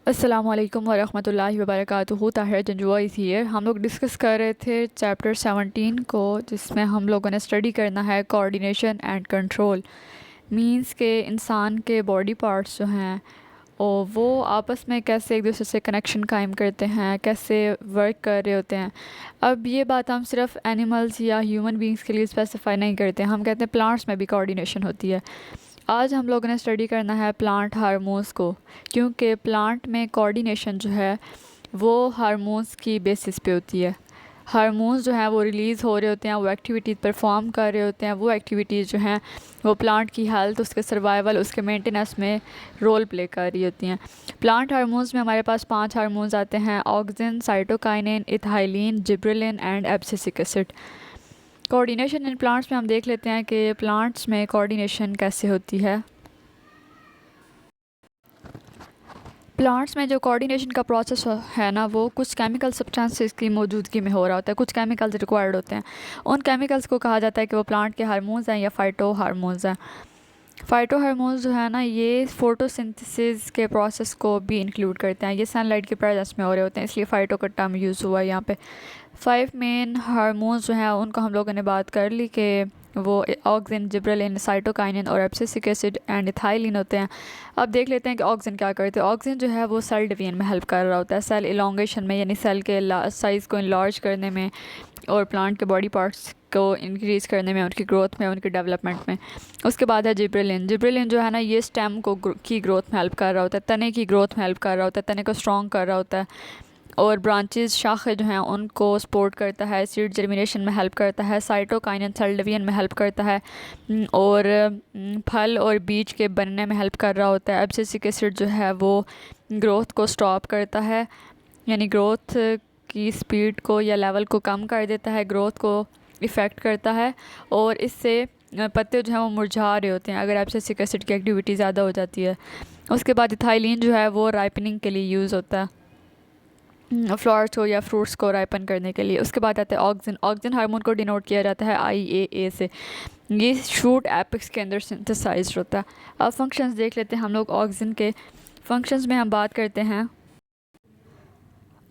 अस्सलाम वालेकुम वरहमतुल्लाहि वबरकातुहू। ताहिर जंजुआ इस हियर। हम लोग डिस्कस कर रहे थे चैप्टर 17 को, जिसमें हम लोगों ने स्टडी करना है कोऑर्डिनेशन एंड कंट्रोल। मींस के इंसान के बॉडी पार्ट्स जो हैं और वो आपस में कैसे एक दूसरे से कनेक्शन कायम करते हैं, कैसे वर्क कर रहे होते हैं। अब ये बात हम सिर्फ एनिमल्स या ह्यूमन बींग्स के लिए स्पेसिफाई नहीं करते, हम कहते हैं प्लांट्स में भी कोऑर्डिनेशन होती है। आज हम लोगों ने स्टडी करना है प्लांट हार्मोन्स को, क्योंकि प्लांट में कोऑर्डिनेशन जो है वो हार्मोन्स की बेसिस पे होती है। हार्मोन्स जो हैं वो रिलीज़ हो रहे होते हैं, वो एक्टिविटीज़ परफॉर्म कर रहे होते हैं। वो एक्टिविटीज़ जो हैं वो प्लांट की हेल्थ, उसके सर्वाइवल, उसके मेंटेनेंस में रोल प्ले कर रही होती हैं। प्लांट हार्मोन्स में हमारे पास 5 हार्मोन्स आते हैं: auxin, cytokinin, ethylene, gibberellin and abscisic acid. Coordination in plants में हम देख लेते हैं कि प्लांट्स में कोऑर्डिनेशन कैसे होती है। प्लांट्स में जो कोऑर्डिनेशन का प्रोसेस है ना, वो कुछ केमिकल सब्सटेंसेस की मौजूदगी में हो रहा होता है। कुछ केमिकल्स रिक्वायर्ड होते हैं। उन केमिकल्स को कहा जाता है कि वो प्लांट के हार्मोन्स हैं या फाइटो हार्मोन्स हैं। फाइटो हार्मोन्स जो है ना, ये फोटोसिंथेसिस के प्रोसेस को भी इंक्लूड करते हैं। ये सनलाइट की प्रेजेंस में हो रहे होते हैं, इसलिए फ़ाइटो का टर्म यूज़ हुआ है यहाँ पे। 5 मेन हार्मोन्स जो हैं उनको हम लोगों ने बात कर ली कि वो ऑक्सिन, जिब्रेलिन, साइटोकाइनिन और एब्सिसिक एसिड एंड इथाइलिन होते हैं। अब देख लेते हैं कि ऑक्सिन क्या करते हैं। ऑक्सिन जो है वो सेल डिवीजन में हेल्प कर रहा होता है, सेल इलोंगेशन में, यानी सेल के साइज़ को इनलार्ज करने में और प्लांट के बॉडी पार्ट्स को इंक्रीज़ करने में, उनकी ग्रोथ में, उनके डेवलपमेंट में। उसके बाद है जिब्रेलिन। जिब्रेलिन जो है ना, ये स्टेम को की ग्रोथ में हेल्प कर रहा होता है, तने की ग्रोथ में हेल्प कर रहा होता है, तने को स्ट्रॉन्ग कर रहा होता है। और ब्रांचेस, शाखें जो हैं उनको सपोर्ट करता है, सीड जर्मिनेशन में हेल्प करता है। साइटोकाइनिन सेल डिवीजन में हेल्प करता है और फल और बीज के बनने में हेल्प कर रहा होता है। एब्सिसिक एसिड जो है वो ग्रोथ को स्टॉप करता है, यानी ग्रोथ की स्पीड को या लेवल को कम कर देता है, ग्रोथ को इफ़ेक्ट करता है और इससे पत्ते जो हैं वो मुरझा रहे होते हैं अगर एब्सिसिक एसिड की एक्टिविटी ज़्यादा हो जाती है। उसके बाद इथाइलिन जो है वो राइपनिंग के लिए यूज़ होता है, फ्लावर्स को या फ्रूट्स को राइपन करने के लिए। उसके बाद आता है ऑक्सिन। ऑक्सिन हार्मोन को डिनोट किया जाता है IAA से। ये शूट एपिक्स के अंदर सिंथेसाइज्ड होता है। अब फंक्शंस देख लेते हैं हम लोग ऑक्सिन के। फंक्शंस में हम बात करते हैं,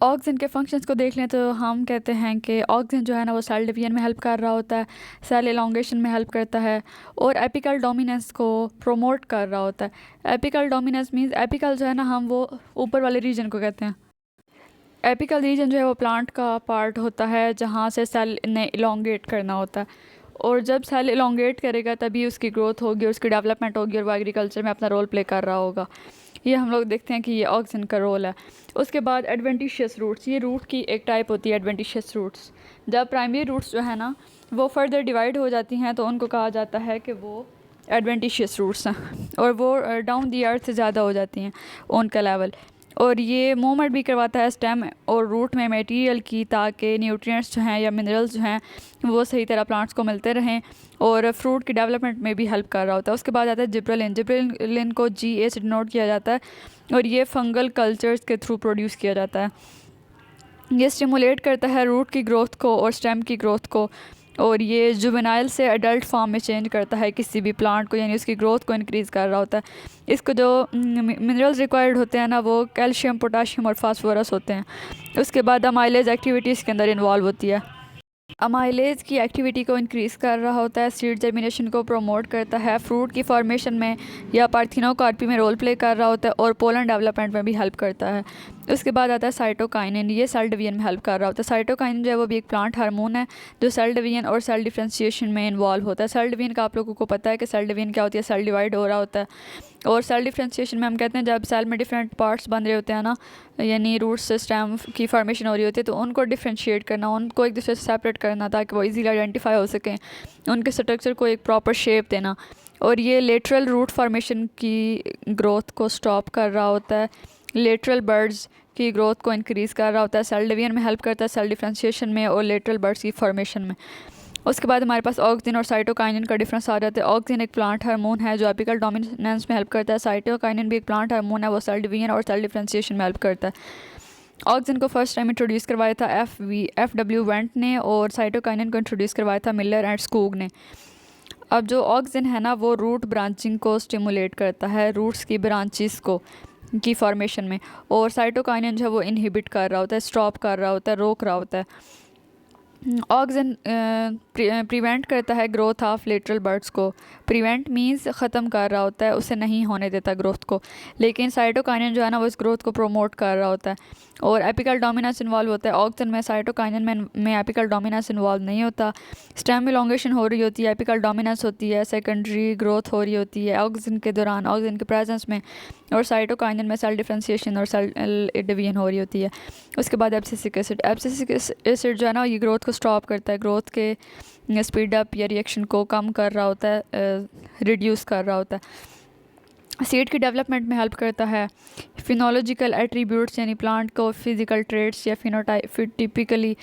ऑक्सिन के फंक्शंस को देख लें तो हम कहते हैं कि ऑक्सिन जो है ना वो सेल डिवीजन में हेल्प कर रहा होता है, सेल एलोंगेशन में हेल्प करता है और एपिकल डोमिनेंस को प्रमोट कर रहा होता है। एपिकल डोमिनेंस मींस, एपिकल जो है ना, हम वो ऊपर वाले रीजन को कहते हैं। एपिकल रीजन जो है वो प्लांट का पार्ट होता है जहाँ से सेल ने इलोंगेट करना होता है, और जब सेल इलोंगेट करेगा तभी उसकी ग्रोथ होगी, उसकी डेवलपमेंट होगी और वो एग्रीकल्चर में अपना रोल प्ले कर रहा होगा। ये हम लोग देखते हैं कि ये ऑक्सिन का रोल है। उसके बाद एडवेंटिशियस रूट्स। ये रूट की एक टाइप होती है एडवेंटिशियस रूट्स। जब प्राइमरी रूट्स जो है ना वो फर्दर डिवाइड हो जाती हैं तो उनको कहा जाता है कि वो एडवेंटिशियस रूट्स हैं और वो डाउन दी अर्थ से ज़्यादा हो जाती हैं उनका लेवल। और ये मूवमेंट भी करवाता है स्टेम और रूट में मटेरियल की, ताकि न्यूट्रिएंट्स जो हैं या मिनरल्स जो हैं वो सही तरह प्लांट्स को मिलते रहें और फ्रूट की डेवलपमेंट में भी हेल्प कर रहा होता है। उसके बाद आता है जिब्रेलिन। जिब्रेलिन को GA से डिनोट किया जाता है और ये फंगल कल्चर्स के थ्रू प्रोड्यूस किया जाता है। ये स्टिमुलेट करता है रूट की ग्रोथ को और स्टेम की ग्रोथ को, और ये जुवेनाइल से अडल्ट फॉर्म में चेंज करता है किसी भी प्लांट को, यानी उसकी ग्रोथ को इंक्रीज़ कर रहा होता है। इसको जो मिनरल्स रिक्वायर्ड होते हैं ना वो कैल्शियम, पोटाशियम और फास्फोरस होते हैं। उसके बाद अमाइलेज एक्टिविटीज़ के अंदर इन्वॉल्व होती है। अमाइलेज की एक्टिविटी को इंक्रीज़ कर रहा होता है, सीड जर्मिनेशन को प्रमोट करता है, फ्रूट की फॉर्मेशन में या पार्थिनोकार्पी में रोल प्ले कर रहा होता है और पोलन डेवलपमेंट में भी हेल्प करता है। उसके बाद आता है साइटोकाइनिन। ये सेल डिवीजन में हेल्प कर रहा होता है। साइटोकाइनिन जो है वो भी एक प्लांट हार्मोन है जो सेल डिवीजन और सेल डिफ्रेंशिएशन में इन्वॉल्व होता है। सेल डिवीजन का आप लोगों को पता है कि सेल डिवीजन क्या होती है, सेल डिवाइड हो रहा होता है। और सेल डिफ्रेंशिएशन में हम कहते हैं जब सेल में डिफरेंट पार्ट्स बन रहे होते हैं ना, यानी रूट्स से स्टेम की फॉर्मेशन हो रही होती है, तो उनको डिफ्रेंशिएट करना, उनको एक दूसरे से सेपरेट करना ताकि वो इजीली आइडेंटिफाई हो सकें, उनके स्ट्रक्चर को एक प्रॉपर शेप देना। और ये लेटरल रूट फॉर्मेशन की ग्रोथ को स्टॉप कर रहा होता है, लेटरल बर्ड्स की ग्रोथ को इंक्रीज़ कर रहा होता है, सेल डिवीजन में हेल्प करता है, सेल डिफ्रेंशिएशन में और लेटरल बर्ड्स की फॉर्मेशन में। उसके बाद हमारे पास ऑक्सिन और साइटोकाइनिन का डिफरेंस आ जाता है। ऑक्सिन एक प्लांट हार्मोन है जो एपिकल डोमिनेंस में हेल्प करता है। साइटोकाइनिन भी एक प्लांट हार्मोन है, वो सेल डिवीजन और सेल डिफ्रेंशिएशन में हेल्प करता है। ऑक्सिन को फर्स्ट टाइम इंट्रोड्यूस करवाया था FW वेंट ने, और साइटोकाइनिन को इंट्रोड्यूस करवाया था मिलर एंड स्कूग ने। अब जो ऑक्सिन है ना वो रूट ब्रांचिंग को स्टिमुलेट करता है, रूट्स की ब्रांचेस को, की फॉर्मेशन में, और साइटोकाइनिन जो है वो इनहिबिट कर रहा होता है, स्टॉप कर रहा होता है, रोक रहा होता है। ऑक्सिन प्रिवेंट करता है ग्रोथ ऑफ लेटरल बर्ड्स को। प्रिवेंट मींस ख़त्म कर रहा होता है, उसे नहीं होने देता ग्रोथ को, लेकिन साइटोकाइनिन जो है ना वो इस ग्रोथ को प्रोमोट कर रहा होता है और एपिकल डोमिनेंस इन्वॉल्व होता है। ऑक्सिन में, साइटोकाइनिन में एपिकल डोमिनेंस इन्वॉल्व नहीं होता। स्टेम इलोंगेशन हो रही होती है, एपिकल डोमिनेंस होती है, सेकेंडरी ग्रोथ हो रही होती है ऑक्सिन के दौरान, ऑक्सिन के प्रेजेंस में, और साइटोकाइनिन में सेल डिफ्रेंशिएशन और सेल डिवीजन हो रही होती है। उसके बाद एब्सिसिक एसिड जो है ना ये ग्रोथ को स्टॉप करता है, ग्रोथ के स्पीड अप या रिएक्शन को कम कर रहा होता है, रिड्यूस कर रहा होता है। सीड की डेवलपमेंट में हेल्प करता है। फिनोलॉजिकल एट्रीब्यूट्स यानी प्लांट को फिजिकल ट्रेट्स या फिनोटाइप टिपिकली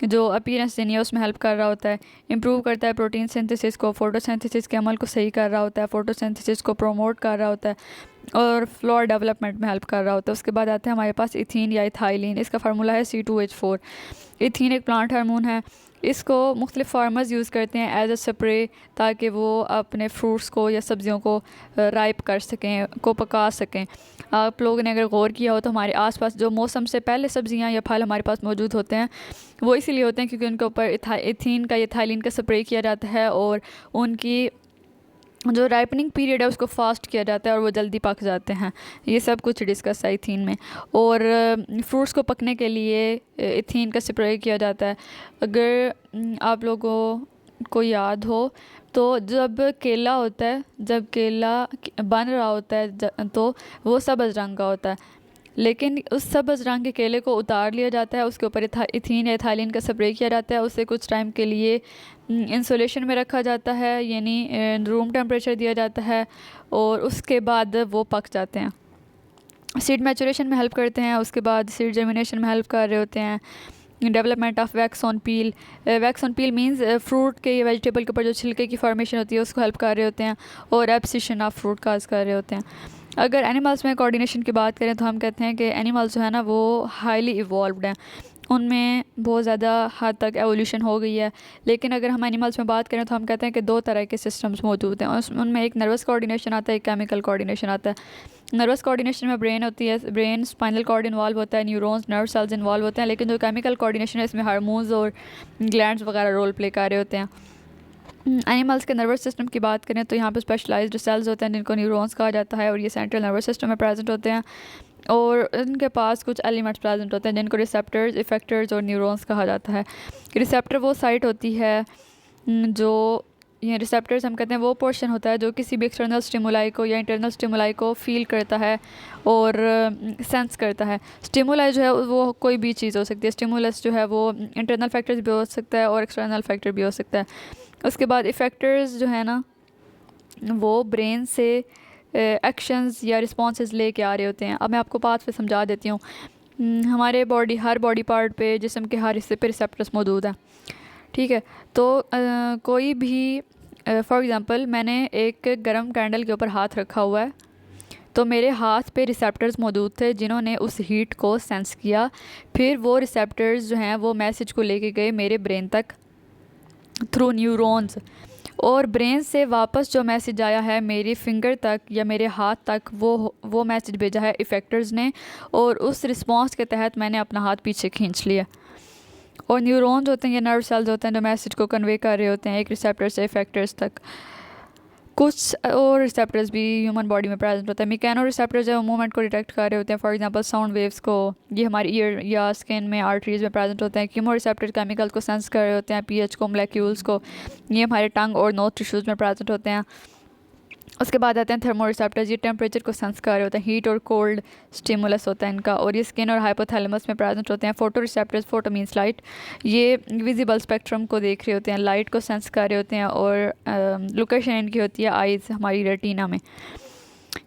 जो अपीयरेंस देनी है उसमें हेल्प कर रहा होता है। इम्प्रूव करता है प्रोटीन सिंथेसिस को, फोटोसिंथेसिस के अमल को सही कर रहा होता है, फोटोसिंथेसिस को प्रोमोट कर रहा होता है और फ्लोर डेवलपमेंट में हेल्प कर रहा होता है। उसके बाद आते हैं हमारे पास इथीन या इथाइलिन। इसका फार्मूला है C2H4। इथीन एक प्लांट हार्मोन है, इसको मुख्तलिफ फार्मर्स यूज़ करते हैं एज अ स्प्रे, ताकि वो अपने फ्रूट्स को या सब्जियों को राइप कर सकें, को पका सकें। आप लोगों ने अगर गौर किया हो तो हमारे आसपास जो मौसम से पहले सब्जियां या फल हमारे पास मौजूद होते हैं वो इसीलिए होते हैं क्योंकि उनके ऊपर इथीन का, इथाइलिन का स्प्रे किया जाता है और उनकी जो राइपनिंग पीरियड है उसको फास्ट किया जाता है और वो जल्दी पक जाते हैं। ये सब कुछ डिस्कस है इथीन में। और फ्रूट्स को पकने के लिए इथीन का स्प्रे किया जाता है। अगर आप लोगों को याद हो तो जब केला होता है, जब केला बन रहा होता है तो वो सब्ज़ रंग का होता है, लेकिन उस सब्ज़ रंग के केले को उतार लिया जाता है, उसके ऊपर इथीन या इथाइलिन का स्प्रे किया जाता है, उसे कुछ टाइम के लिए इंसुलेशन में रखा जाता है, यानी रूम टेम्परेचर दिया जाता है और उसके बाद वो पक जाते हैं। सीड मैचुरेशन में हेल्प करते हैं, उसके बाद सीड जर्मिनेशन में हेल्प कर रहे होते हैं। Development of wax on peel, wax on peel means fruit के या वेजिटेबल के ऊपर जो छिलके की फॉर्मेशन होती है उसको हेल्प कर रहे होते हैं और एब्सिशन ऑफ फ्रूट काज कर रहे होते हैं। अगर एनिमल्स में कोऑर्डिनेशन की बात करें तो हम कहते हैं कि एनिमल्स जो है ना वो हाईली इवॉल्व्ड हैं, उनमें बहुत ज़्यादा हद तक एवोल्यूशन हो गई है। लेकिन अगर हम एनिमल्स में बात करें तो हम कहते हैं कि दो तरह के सिस्टम्स मौजूद हैं, उनमें एक नर्वस कोऑर्डिनेशन आता है, एक केमिकल कोऑर्डिनेशन आता है। नर्वस कोऑर्डिनेशन में ब्रेन होती है, ब्रेन स्पाइनल कॉर्ड इन्वॉल्व होता है, न्यूरॉन्स, नर्व सेल्स इन्वॉल्व होते हैं। लेकिन जो केमिकल कोऑर्डिनेशन है इसमें हार्मोन्स और ग्लैंड्स वगैरह रोल प्ले कर रहे होते हैं। एनिमल्स के नर्वस सिस्टम की बात करें तो यहाँ पर स्पेशलाइज्ड सेल्स होते हैं जिनको न्यूरॉन्स कहा जाता है और ये सेंट्रल नर्वस सिस्टम में प्रेजेंट होते हैं और इनके पास कुछ एलिमेंट्स प्रेजेंट होते हैं जिनको रिसेप्टर्स, इफेक्टर्स और न्यूरॉन्स कहा जाता है। रिसेप्टर वो साइट होती है जो, ये रिसेप्टर्स हम कहते हैं वो पोर्शन होता है जो किसी भी एक्सटर्नल स्टिमुलाई को या इंटरनल स्टिमुलाई को फील करता है और सेंस करता है। स्टिमुलाई जो है वो कोई भी चीज़ हो सकती है, स्टिमुलस जो है वो इंटरनल फैक्टर्स भी हो सकता है और एक्सटर्नल फैक्टर भी हो सकता है। उसके बाद इफ़ेक्टर्स जो है ना वो ब्रेन से एक्शंस या रिस्पॉन्सेज लेके आ रहे होते हैं। अब मैं आपको बात पे समझा देती हूँ। हमारे हर बॉडी पार्ट पे, जिस्म के हर हिस्से पे रिसेप्टर्स मौजूद हैं, ठीक है। तो कोई भी फॉर एग्ज़ाम्पल मैंने एक गर्म कैंडल के ऊपर हाथ रखा हुआ है तो मेरे हाथ पे रिसेप्टर्स मौजूद थे जिन्होंने उस हीट को सेंस किया, फिर वो रिसेप्टर्स जो हैं वो मैसेज को लेके गए मेरे ब्रेन तक थ्रू न्यूरॉन्स, और ब्रेन से वापस जो मैसेज आया है मेरी फिंगर तक या मेरे हाथ तक वो मैसेज भेजा है इफ़ेक्टर्स ने, और उस रिस्पॉन्स के तहत मैंने अपना हाथ पीछे खींच लिया। और न्यूरॉन्स होते हैं या नर्व सेल्स होते हैं जो मैसेज को कन्वे कर रहे होते हैं एक रिसेप्टर से इफ़ेक्टर्स तक। कुछ और रिसेप्टर्स भी ह्यूमन बॉडी में प्रेजेंट होता है। मैकेनो रिसेप्टर्स जो मूवमेंट को डिटेक्ट कर रहे होते हैं, फॉर एग्जांपल साउंड वेव्स को, ये हमारी ईयर या स्किन में आर्टरीज में प्रेजेंट होते हैं। कीमो रिसेप्टर्स केमिकल्स को सेंस कर रहे होते हैं, पीएच को, मोलेक्यूल्स को, ये हमारे टंग और नोज टिश्यूज़ में प्रेजेंट होते हैं। उसके बाद आते हैं थर्मो रिसेप्टर्स, ये टेम्परेचर को सेंस कर रहे होते हैं, हीट और कोल्ड स्टिमुलस होता है इनका, और ये स्किन और हाइपोथैलेमस में प्रेजेंट होते हैं। Photo receptors, photo means light, ये विजिबल स्पेक्ट्रम को देख रहे होते हैं, लाइट को सेंस कर रहे होते हैं, और लोकेशन इनकी होती है आइज़, हमारी रेटिना में।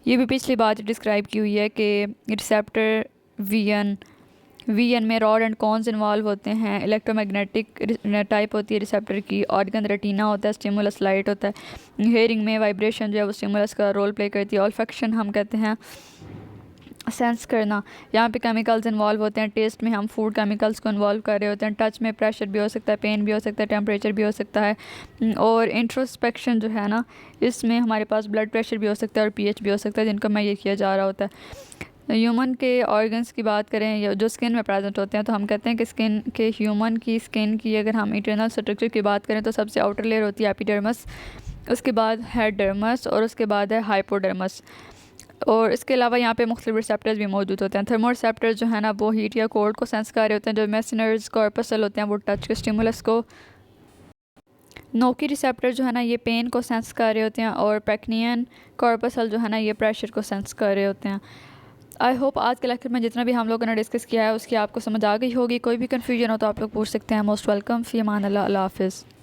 ये भी पिछली बात डिस्क्राइब की हुई है कि रिसेप्टर वीएन में रॉड एंड कॉन्स इन्वॉल्व होते हैं। इलेक्ट्रोमैग्नेटिक टाइप होती है रिसेप्टर की, ऑर्गन रेटिना होता है, स्टिमुलस लाइट होता है। हेयरिंग में वाइब्रेशन जो है वो स्टिमुलस का रोल प्ले करती है। ऑल्फैक्शन हम कहते हैं सेंस करना, यहाँ पे केमिकल्स इन्वॉल्व होते हैं। टेस्ट में हम फूड केमिकल्स को इन्वॉल्व कर रहे होते हैं। टच में प्रेशर भी हो सकता है, पेन भी हो सकता है, टेम्परेचर भी हो सकता है। और इंट्रोस्पेक्शन जो है ना, इसमें हमारे पास ब्लड प्रेशर भी हो सकता है और पीएच भी हो सकता है, जिनको मैं ये किया जा रहा होता है। ह्यूमन के ऑर्गन्स की बात करें या जो स्किन में प्रेजेंट होते हैं, तो हम कहते हैं कि स्किन के ह्यूमन की स्किन की अगर हम इंटरनल स्ट्रक्चर की बात करें तो सबसे आउटर लेयर होती है एपिडर्मस, उसके बाद है डर्मस और उसके बाद है हाइपोडर्मस। और इसके अलावा यहाँ पे मुख्तलिफ रिसेप्टर्स भी मौजूद होते हैं। थर्मो रिसेप्टर्स जो है ना वो हीट या कोल्ड को सेंस कर रहे होते हैं। जो मेसेनर्स कॉर्पसल होते हैं वो टच के स्टिमुलस को। नोकी रिसेप्टर जो है ना ये पेन को सेंस कर रहे होते हैं और पेक्नियन कॉर्पसल जो है ना ये प्रेशर को सेंस कर रहे होते हैं। आई होप आज के लेक्चर में जितना भी हम लोगों ने डिस्कस किया है उसकी आपको समझ आ गई होगी। कोई भी कन्फ्यूजन हो तो आप लोग पूछ सकते हैं। Most welcome. फ़ी अमान अल्लाह। अल्लाह हाफ़िज़।